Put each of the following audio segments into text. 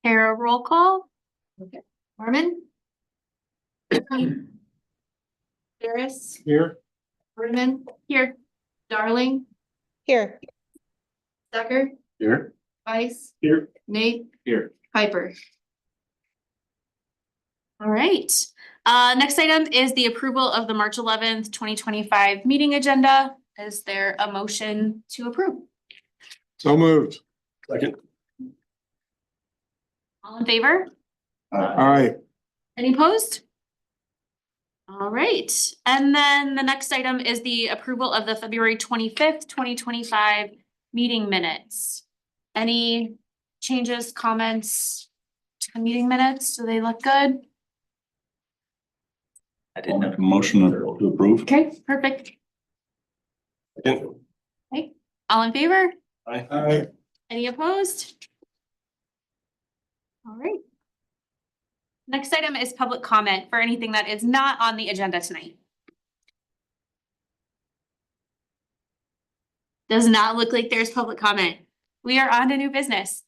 Kara, roll call. Okay. Norman? Harris? Here. Berman? Here. Darling? Here. Stecker? Here. Weiss? Here. Nate? Here. Piper. All right. Next item is the approval of the March 11th, 2025 meeting agenda. Is there a motion to approve? So moved. Second. All in favor? Aye. Any opposed? All right. And then the next item is the approval of the February 25th, 2025 meeting minutes. Any changes, comments to the meeting minutes? Do they look good? I didn't have a motion to approve. Okay, perfect. All in favor? Aye. Any opposed? All right. Next item is public comment for anything that is not on the agenda tonight. Does not look like there's public comment. We are on to new business.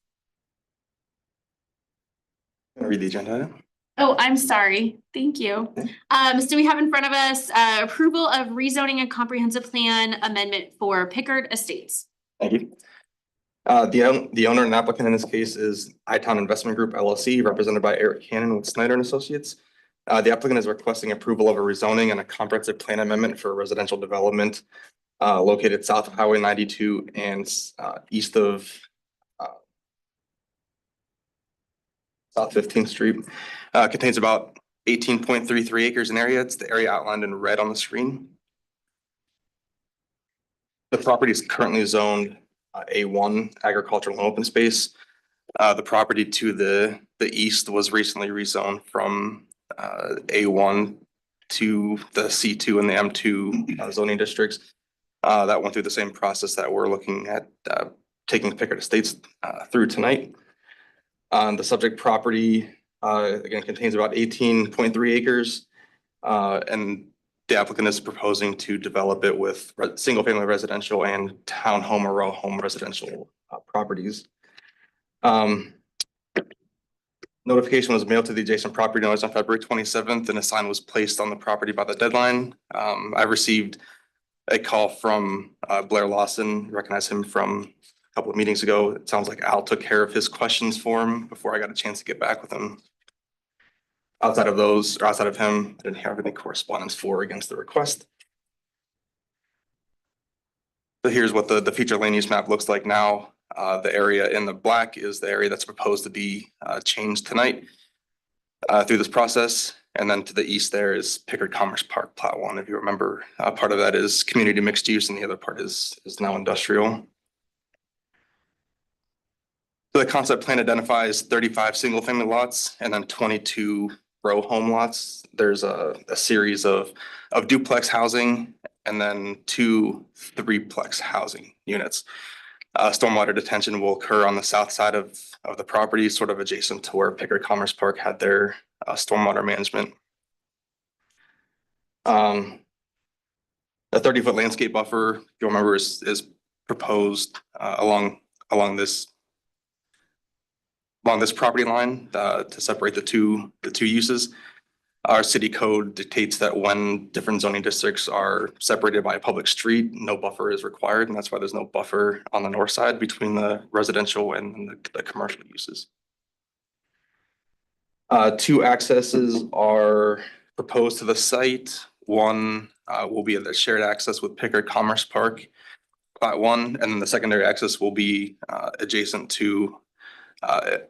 Read the agenda item. Oh, I'm sorry. Thank you. So we have in front of us approval of rezoning and comprehensive plan amendment for Pickard Estates. Thank you. The owner and applicant in this case is iTown Investment Group LLC, represented by Eric Cannon with Snyder and Associates. The applicant is requesting approval of a rezoning and a comprehensive plan amendment for residential development located south of Highway 92 and east of South 15th Street. Contains about 18.33 acres in area. It's the area outlined in red on the screen. The property is currently zoned A1 agricultural and open space. The property to the east was recently rezoned from A1 to the C2 and the M2 zoning districts. That went through the same process that we're looking at taking Pickard Estates through tonight. The subject property again contains about 18.3 acres and the applicant is proposing to develop it with single-family residential and townhome or row home residential properties. Notification was mailed to the adjacent property owners on February 27th, and a sign was placed on the property by the deadline. I received a call from Blair Lawson, recognize him from a couple of meetings ago. It sounds like Al took care of his questions for him before I got a chance to get back with him. Outside of those, or outside of him, I didn't have any correspondence for against the request. So here's what the future land use map looks like now. The area in the black is the area that's proposed to be changed tonight through this process. And then to the east there is Pickard Commerce Park Plat 1. If you remember, part of that is community mixed use and the other part is now industrial. The concept plan identifies 35 single family lots and then 22 row home lots. There's a series of duplex housing and then 2 3-plex housing units. Stormwater detention will occur on the south side of the property, sort of adjacent to where Pickard Commerce Park had their stormwater management. A 30-foot landscape buffer, if you remember, is proposed along this property line to separate the two uses. Our city code dictates that when different zoning districts are separated by a public street, no buffer is required, and that's why there's no buffer on the north side between the residential and the commercial uses. 2 accesses are proposed to the site. One will be the shared access with Pickard Commerce Park, Plat 1, and then the secondary access will be adjacent to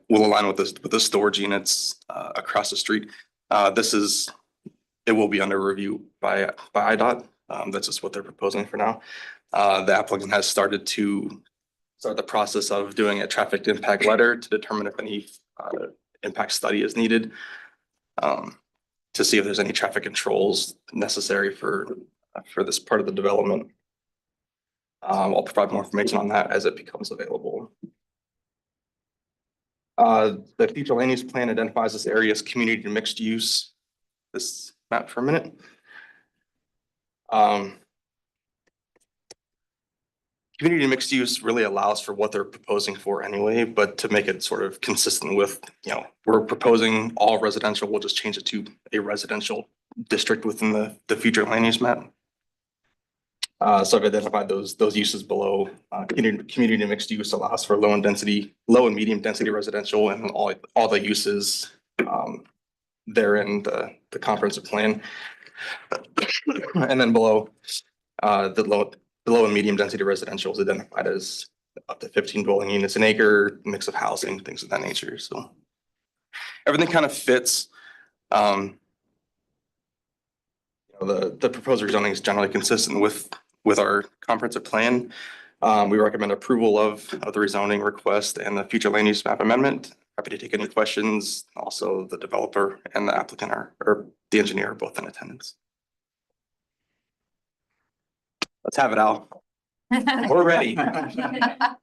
will align with the storage units across the street. It will be under review by IDOT. That's just what they're proposing for now. The applicant has started the process of doing a traffic impact letter to determine if any impact study is needed to see if there's any traffic controls necessary for this part of the development. I'll provide more information on that as it becomes available. The future land use plan identifies this area as community mixed use. This map for a minute. community mixed use really allows for what they're proposing for anyway, but to make it sort of consistent with, we're proposing all residential, we'll just change it to a residential district within the future land use map. So I've identified those uses below. Community mixed use allows for low and medium density residential and all the uses there in the comprehensive plan. And then below, the low and medium density residential is identified as up to 15 dwelling units an acre, mix of housing, things of that nature. So everything kind of fits. The proposed rezoning is generally consistent with our comprehensive plan. We recommend approval of the rezoning request and the future land use map amendment. Happy to take any questions. Also, the developer and the applicant or the engineer are both in attendance. Let's have it, Al. We're ready.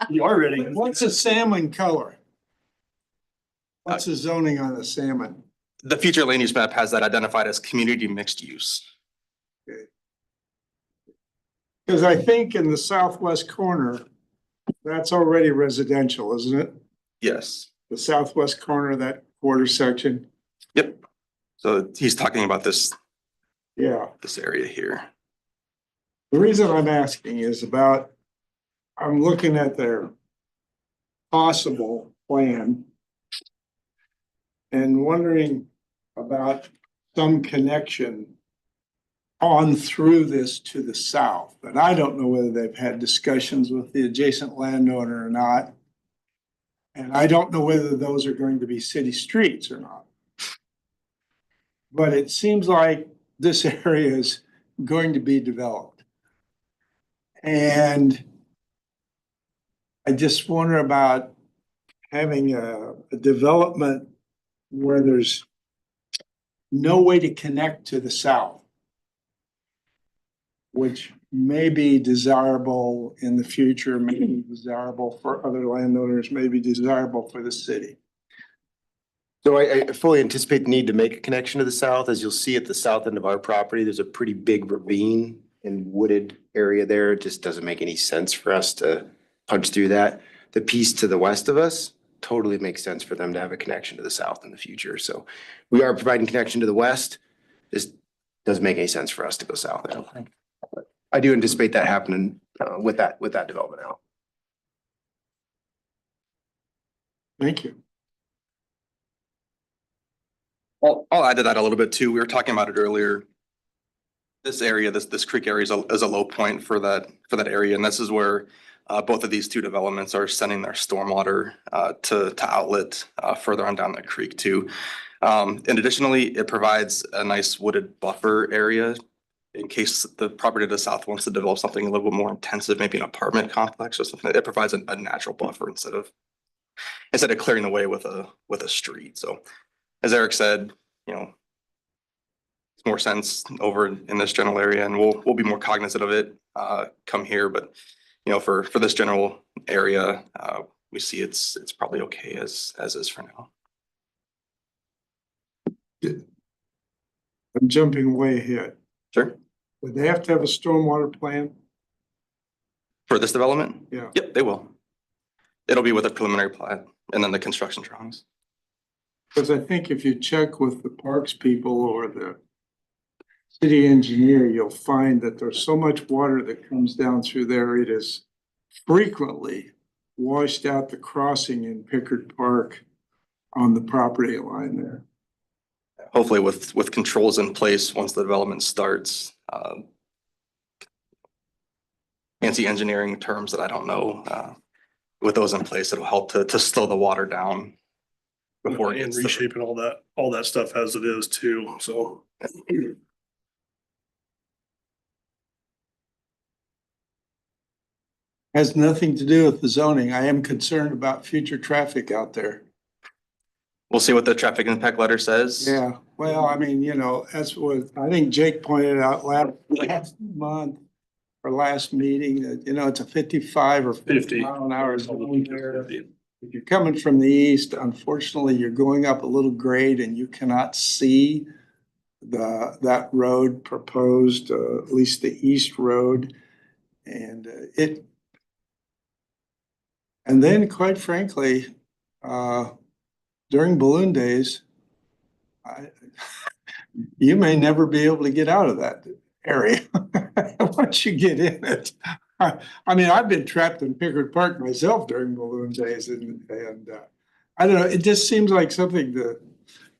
You are ready. What's a salmon color? What's the zoning on the salmon? The future land use map has that identified as community mixed use. Because I think in the southwest corner, that's already residential, isn't it? Yes. The southwest corner of that quarter section. Yep. So he's talking about this Yeah. area here. The reason I'm asking is I'm looking at their possible plan and wondering about some connection on through this to the south. But I don't know whether they've had discussions with the adjacent landowner or not. And I don't know whether those are going to be city streets or not. But it seems like this area is going to be developed. And I just wonder about having a development where there's no way to connect to the south, which may be desirable in the future, may be desirable for other landowners, may be desirable for the city. So I fully anticipate the need to make a connection to the south. As you'll see at the south end of our property, there's a pretty big ravine and wooded area there. It just doesn't make any sense for us to punch through that. The piece to the west of us totally makes sense for them to have a connection to the south in the future. So we are providing connection to the west. This doesn't make any sense for us to go south, I don't think. But I do anticipate that happening with that development out. Thank you. I'll add to that a little bit too. We were talking about it earlier. This area, this creek area is a low point for that area, and this is where both of these two developments are sending their stormwater to outlet further on down the creek too. And additionally, it provides a nice wooded buffer area in case the property to the south wants to develop something a little bit more intensive, maybe an apartment complex or something. It provides a natural buffer instead of clearing the way with a street. So as Eric said, it's more sense over in this general area, and we'll be more cognizant of it come here. But for this general area, we see it's probably okay as is for now. I'm jumping way ahead. Sure. Would they have to have a stormwater plan? For this development? Yeah. Yep, they will. It'll be with a preliminary plat and then the construction drawings. Because I think if you check with the parks people or the city engineer, you'll find that there's so much water that comes down through there. It is frequently washed out the crossing in Pickard Park on the property line there. Hopefully with controls in place once the development starts. Fancy engineering terms that I don't know. With those in place, it'll help to slow the water down before it And gets to- reshaping all that stuff as it is too, so. Has nothing to do with the zoning. I am concerned about future traffic out there. We'll see what the traffic impact letter says. Yeah, well, I mean, that's what I think Jake pointed out last month or last meeting, that, it's a 55 or 50 mile an hour zone there. If you're coming from the east, unfortunately, you're going up a little grade and you cannot see that road proposed, at least the east road. And And then quite frankly, during balloon days, you may never be able to get out of that area once you get in it. I mean, I've been trapped in Pickard Park myself during balloon days and I don't know, it just seems like something that,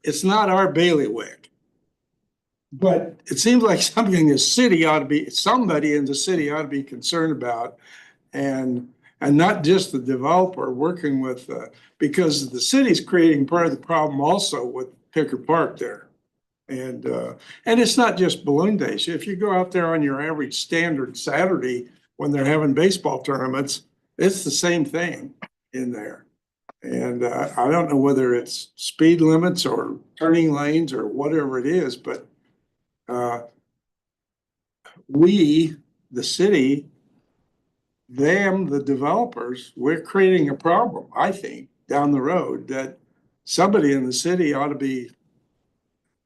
it's not our bailiwick. But it seems like something the city ought to be, somebody in the city ought to be concerned about. And not just the developer working with, because the city's creating part of the problem also with Pickard Park there. And it's not just balloon days. If you go out there on your average standard Saturday when they're having baseball tournaments, it's the same thing in there. And I don't know whether it's speed limits or turning lanes or whatever it is, but we, the city, them, the developers, we're creating a problem, I think, down the road that somebody in the city ought to be,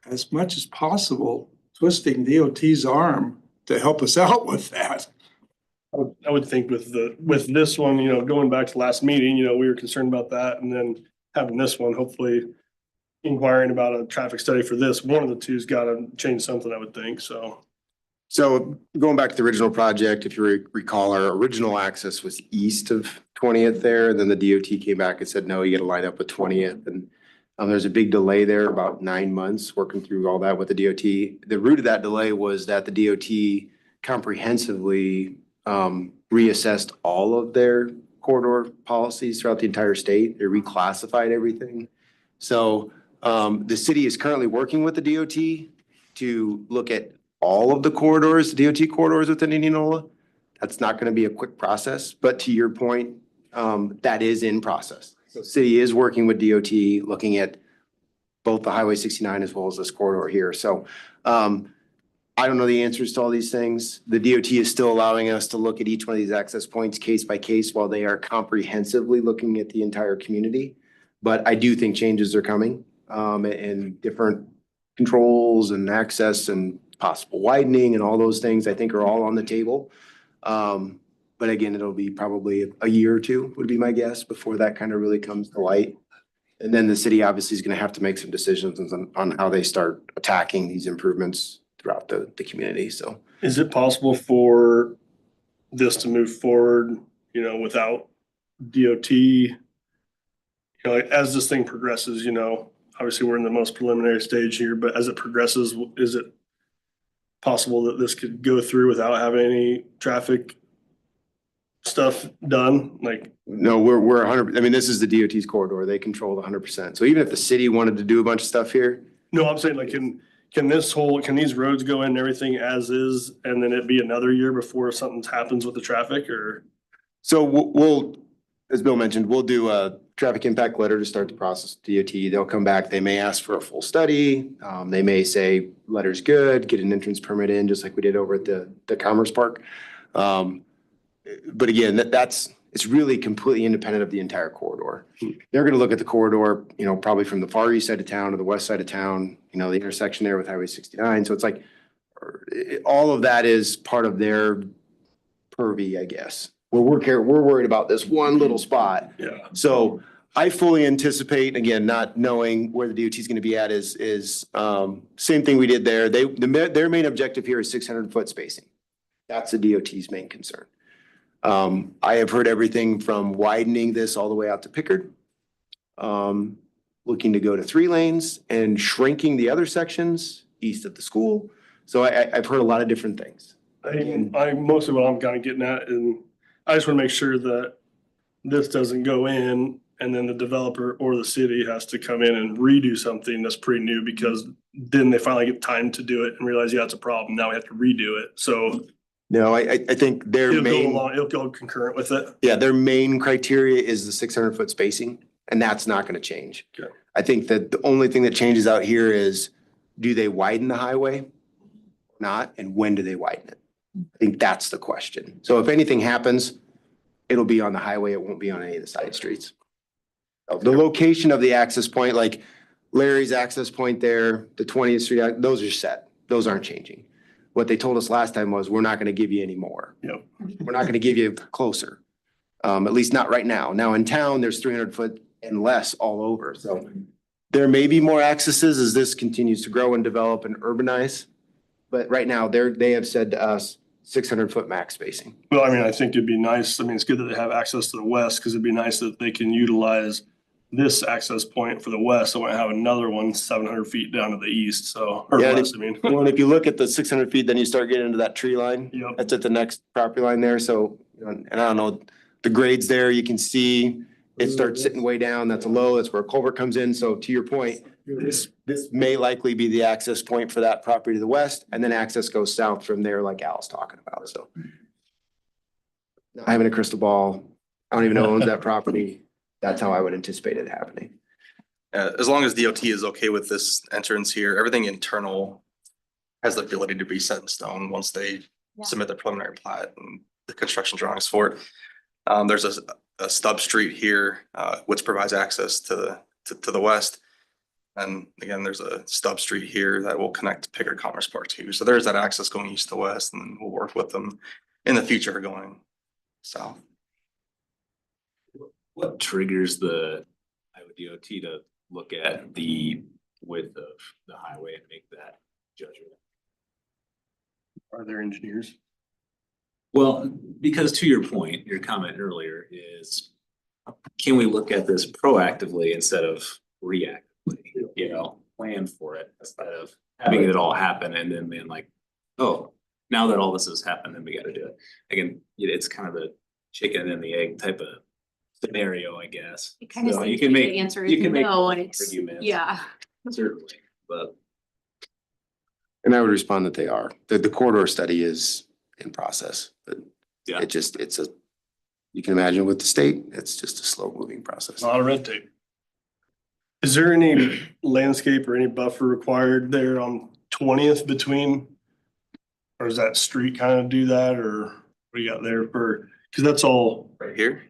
as much as possible, twisting DOT's arm to help us out with that. I would think with this one, going back to last meeting, we were concerned about that, and then having this one, hopefully inquiring about a traffic study for this, one of the two's gotta change something, I would think, so. So going back to the original project, if you recall, our original access was east of 20th there. And then the DOT came back and said, no, you gotta line up with 20th. And there's a big delay there, about 9 months, working through all that with the DOT. The root of that delay was that the DOT comprehensively reassessed all of their corridor policies throughout the entire state. They reclassified everything. So the city is currently working with the DOT to look at all of the corridors, DOT corridors within Indianola. That's not gonna be a quick process, but to your point, that is in process. So city is working with DOT, looking at both the Highway 69 as well as this corridor here. So I don't know the answers to all these things. The DOT is still allowing us to look at each one of these access points case by case while they are comprehensively looking at the entire community. But I do think changes are coming, and different controls and access and possible widening and all those things, I think are all on the table. But again, it'll be probably a year or two would be my guess before that kind of really comes to light. And then the city obviously is gonna have to make some decisions on how they start attacking these improvements throughout the community, so. Is it possible for this to move forward, without DOT? As this thing progresses, obviously we're in the most preliminary stage here, but as it progresses, is it possible that this could go through without having any traffic stuff done? No, we're 100, I mean, this is the DOT's corridor. They control it 100%. So even if the city wanted to do a bunch of stuff here, No, I'm saying can these roads go in and everything as is, and then it be another year before something happens with the traffic, or? so we'll, as Bill mentioned, we'll do a traffic impact letter to start the process with DOT. They'll come back, they may ask for a full study. They may say, letter's good, get an entrance permit in, just like we did over at the Commerce Park. But again, it's really completely independent of the entire corridor. They're gonna look at the corridor, probably from the far east side of town to the west side of town, the intersection there with Highway 69. So it's like, all of that is part of their purview, I guess. We're worried about this one little spot. Yeah. So I fully anticipate, again, not knowing where the DOT is gonna be at is same thing we did there. Their main objective here is 600-foot spacing. That's the DOT's main concern. I have heard everything from widening this all the way out to Pickard, looking to go to 3 lanes and shrinking the other sections east of the school. So I've heard a lot of different things. Mostly what I'm kind of getting at, and I just want to make sure that this doesn't go in and then the developer or the city has to come in and redo something that's pretty new, because then they finally get time to do it and realize, yeah, it's a problem. Now we have to redo it. So No, I think it'll go concurrent with it. yeah, their main criteria is the 600-foot spacing, and that's not gonna change. Okay. I think that the only thing that changes out here is, do they widen the highway? or Not, and when do they widen it? I think that's the question. So if anything happens, it'll be on the highway, it won't be on any of the side streets. The location of the access point, like Larry's access point there, the 20th Street, those are set. Those aren't changing. What they told us last time was, we're not gonna give you any more. Yep. We're not gonna give you closer. At least not right now. Now in town, there's 300 foot and less all over, so there may be more accesses as this continues to grow and develop and urbanize. But right now, they have said to us 600 foot max spacing. Well, I mean, I think it'd be nice, I mean, it's good that they have access to the west, because it'd be nice that they can utilize this access point for the west, so I have another one 700 feet down to the east, so, or Yeah, west, I mean. Well, and if you look at the 600 feet, then you start getting into that tree line. Yep. That's at the next property line there, so, and I don't know, the grades there, you can see it starts sitting way down, that's a low, that's where a culvert comes in, so to your point, this may likely be the access point for that property to the west, and then access goes south from there, like Al's talking about, so. Not having a crystal ball, I don't even know who owns that property, that's how I would anticipate it happening. As long as DOT is okay with this entrance here, everything internal has the ability to be set in stone once they Yeah. submit the preliminary plat and the construction drawings for it. There's a stub street here, which provides access to the west. And again, there's a stub street here that will connect to Pickard Commerce Park too. So there's that access going east to west, and we'll work with them in the future going south. What triggers the Iowa DOT to look at the width of the highway and make that judgment? Are there engineers? Well, because to your point, your comment earlier is, can we look at this proactively instead of reactively? You know, plan for it instead of having it all happen and then being like, oh, now that all this has happened, then we gotta do it. Again, it's kind of a chicken and the egg type of scenario, I guess. It kind of So seems you can like make, the answer is you can make no, and it's, arguments. yeah. Certainly, but And I would respond that they are. The corridor study is in process, but yeah. you can imagine with the state, it's just a slow moving process. A lot of red tape. Is there any landscape or any buffer required there on 20th between? Or does that street kind of do that, or what do you got there for, because that's all, Right here,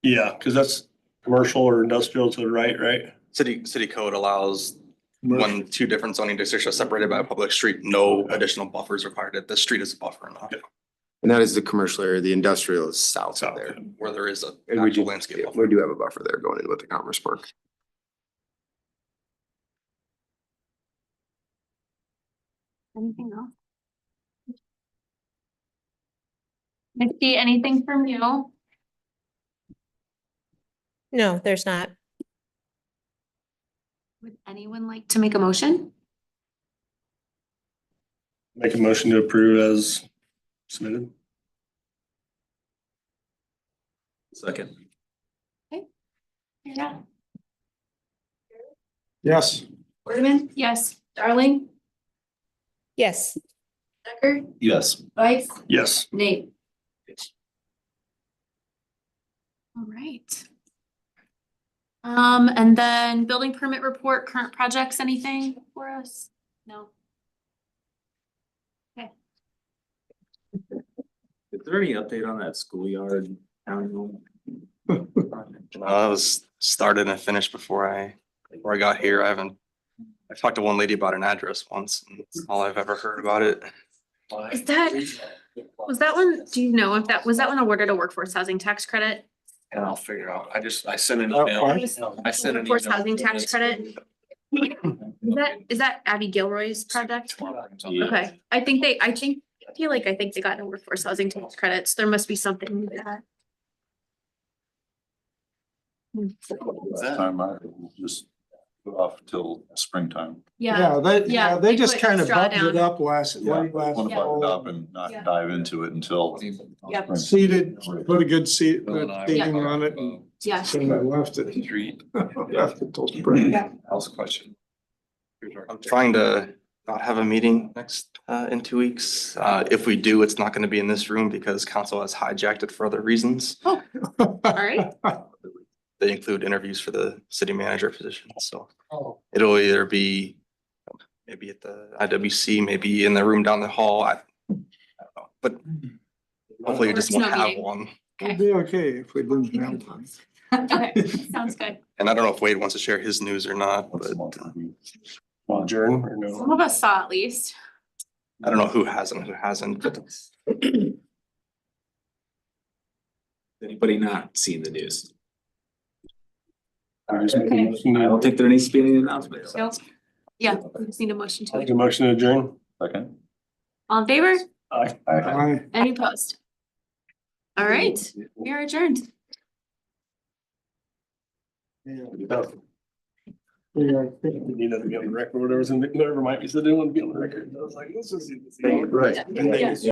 yeah, because that's commercial or industrial to the right, right? city code allows when two different zoning districts are separated by a public street, no additional buffers required. The street is a buffer enough, And that is the commercial area, the industrial is south of South. there. where there is a And we actual do, landscape yeah, buffer. we do have a buffer there going in with the Commerce Park. Anything else? Misty, anything from you? No, there's not. Would anyone like to make a motion? Make a motion to approve as submitted. Second. Yeah. Yes. Waterman? Yes. Darling? Yes. Decker? Yes. Vice? Yes. Nate? All right. And then building permit report, current projects, anything for us? No. Is there any update on that schoolyard town home? I was started and finished before I got here. I talked to one lady about an address once, and that's all I've ever heard about it. Is that, was that one, do you know if that, was that one awarded a workforce housing tax credit? And I'll figure out, I sent an Oh, email. fine. I sent an Workforce email. housing tax credit? Is that Abby Gilroy's project? Yeah. Okay, I feel like they got no workforce housing tax credits. There must be something with that. Time I will just put off till springtime. Yeah, Yeah, they just put kind of straw bumped it down. up last Yeah, I last want to button it fall. up and not Yeah. dive into it until. Yep. Seated, put a good seat, Bill put and I seating were on it. talking and yeah. then I left it. Street. Left it till spring. House question. I'm trying to not have a meeting next, in 2 weeks. If we do, it's not gonna be in this room because council has hijacked it for other reasons. All right. They include interviews for the city manager position, so Oh. it'll either be maybe at the IWC, maybe in the room down the hall. I don't know, but hopefully you just Or it's won't no have meeting. one. It'd be okay if we didn't have one. Okay, sounds good. And I don't know if Wade wants to share his news or not, What's the but month review? Adjourn or no? Some of us saw at least. I don't know who hasn't, but Anybody not seen the news? I just make a Okay. motion I to- don't think there needs to be any announcements. Nope. Yeah, we just need a motion to Make a adjourn. motion to adjourn. Second. All in favor? Aye. Any opposed? All right, we are adjourned. You know, to be on the record, whatever's in, whatever might be said, didn't want to be on the record. I was like, this is. Right. Yeah.